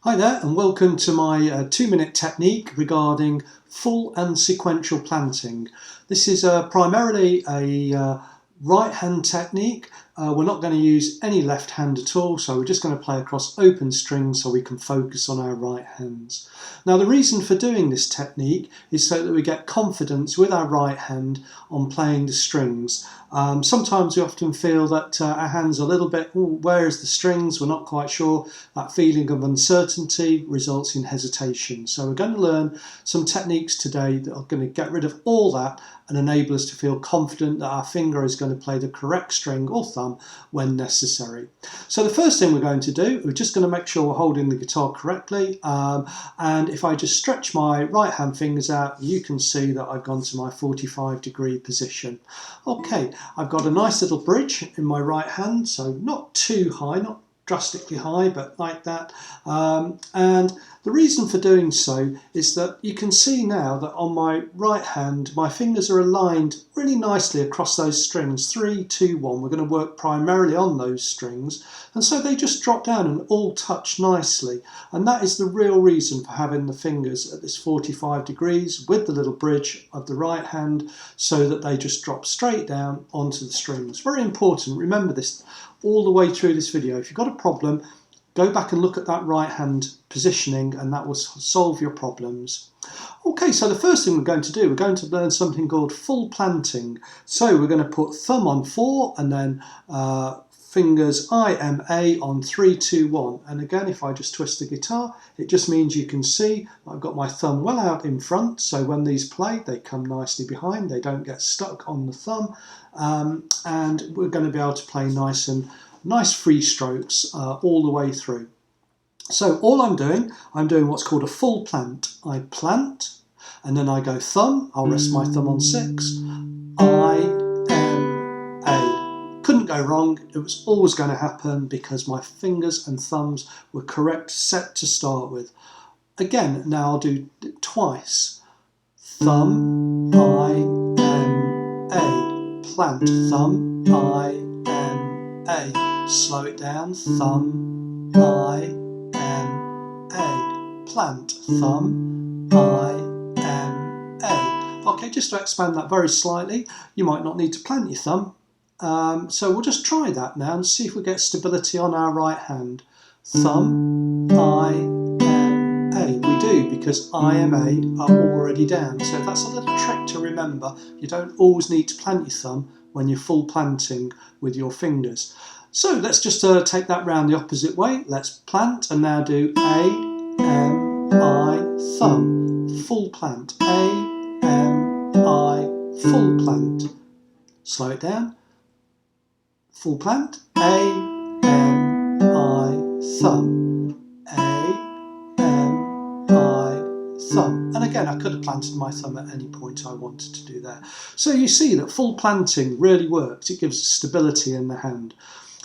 Hi there and welcome to my 2-minute technique regarding full and sequential planting. This is primarily a right hand technique. We're not going to use any left hand at all, so we're just going to play across open strings so we can focus on our right hands. Now the reason for doing this technique is so that we get confidence with our right hand on playing the strings. Sometimes we often feel that our hands are a little bit, where is the strings? We're not quite sure. That feeling of uncertainty results in hesitation. So we're going to learn some techniques today that are going to get rid of all that and enable us to feel confident that our finger is going to play the correct string or thumb when necessary. So the first thing we're going to do, we're just going to make sure we're holding the guitar correctly, and if I just stretch my right hand fingers out, you can see that I've gone to my 45-degree position. Okay, I've got a nice little bridge in my right hand, so not too high, not drastically high, but like that. And the reason for doing so is that you can see now that on my right hand my fingers are aligned really nicely across those strings, 3, 2, 1. We're going to work primarily on those strings, and so they just drop down and all touch nicely, and that is the real reason for having the fingers at this 45 degrees with the little bridge of the right hand, so that they just drop straight down onto the strings. Very important, remember this all the way through this video. If you've got a problem, go back and look at that right hand positioning and that will solve your problems. Okay, so the first thing we're going to do, we're going to learn something called full planting. So we're going to put thumb on 4 and then fingers I, M, A on 3, 2, 1. And again, if I just twist the guitar, it just means you can see I've got my thumb well out in front, so when these play, they come nicely behind, they don't get stuck on the thumb, and we're going to be able to play nice free strokes all the way through. So all I'm doing what's called a full plant. I plant, and then I go thumb, I'll rest my thumb on 6, I, M, A. Couldn't go wrong, it was always going to happen because my fingers and thumbs were correct set to start with. Again, now I'll do it twice. Thumb, I, M, A. Plant, thumb, I, M, A. Slow it down, thumb, I, M, A. Plant, thumb, I, M, A. Okay, just to expand that very slightly, you might not need to plant your thumb. So we'll just try that now and see if we get stability on our right hand. Thumb, I, M, A. We do, because I, M, A are already down. So that's a little trick to remember. You don't always need to plant your thumb when you're full planting with your fingers. So let's just take that round the opposite way. Let's plant and now do A, M, I, thumb. Full plant. A, M, I, full plant. Slow it down. Full plant, A, M, I, thumb, A, M, I, thumb. And again, I could have planted my thumb at any point I wanted to do that. So you see that full planting really works. It gives stability in the hand.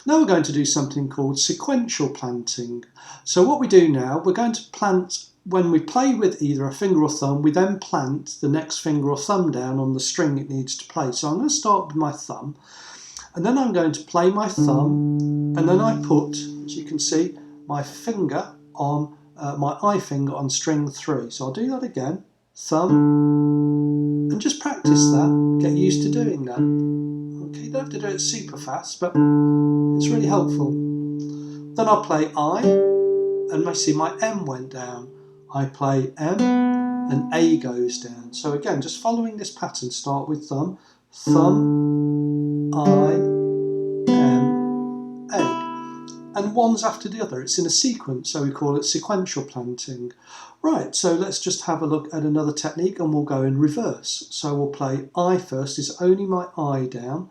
Now we're going to do something called sequential planting. So what we do now, we're going to plant, when we play with either a finger or thumb, we then plant the next finger or thumb down on the string it needs to play. So I'm going to start with my thumb. And then I'm going to play my thumb, and then I put, as you can see, my finger on, my I finger on string 3. So I'll do that again, thumb, and just practice that, get used to doing that. Okay, you don't have to do it super fast, but it's really helpful. Then I'll play I, and I see my M went down. I play M, and A goes down. So again, just following this pattern, start with thumb, thumb, I, M, A. And one's after the other. It's in a sequence, so we call it sequential planting. Right, so let's just have a look at another technique and we'll go in reverse. So we'll play I first, is only my I down,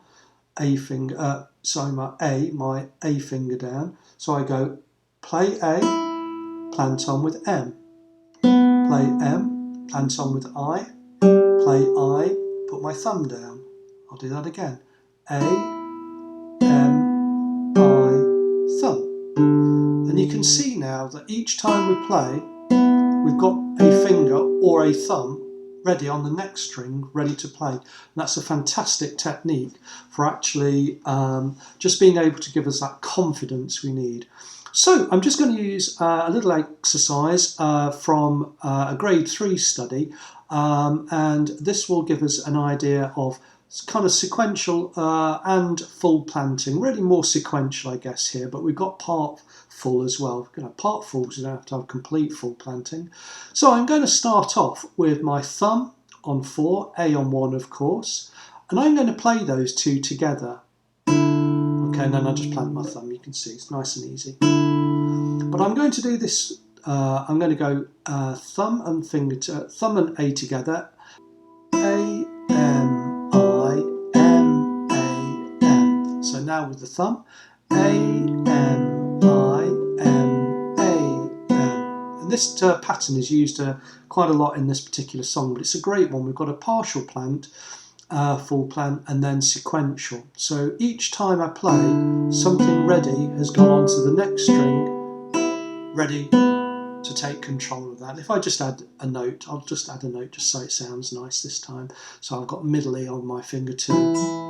A finger, my A finger down. So I go play A, plant on with M. Play M, plant on with I, play I, put my thumb down. I'll do that again. A, M, I, thumb. And you can see now that each time we play, we've got a finger or a thumb ready on the next string, ready to play. And that's a fantastic technique for actually just being able to give us that confidence we need. So I'm just going to use a little exercise from a grade 3 study, and this will give us an idea of kind of sequential and full planting, really more sequential I guess here, but we've got part full as well. We're going to have part full, so you don't have to have complete full planting. So I'm going to start off with my thumb on 4, A on 1 of course, and I'm going to play those two together. Okay, and then I just plant my thumb, you can see it's nice and easy. But I'm going to do this, I'm going to go thumb and A together, A, M, I, M, A, M. So now with the thumb, A, M, I, M, A, M. And this pattern is used quite a lot in this particular song, but it's a great one. We've got a partial plant, full plant, and then sequential. So each time I play, something ready has gone on to the next string, ready to take control of that. If I just add a note, I'll just add a note just so it sounds nice this time. So I've got middle E on my finger 2.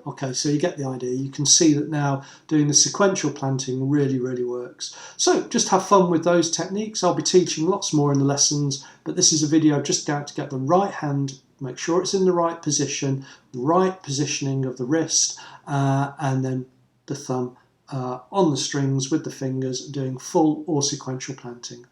Okay, so you get the idea. You can see that now doing the sequential planting really, really works. So just have fun with those techniques. I'll be teaching lots more in the lessons, but this is a video just to get the right hand, make sure it's in the right position, right positioning of the wrist, and then the thumb on the strings with the fingers, doing full or sequential planting.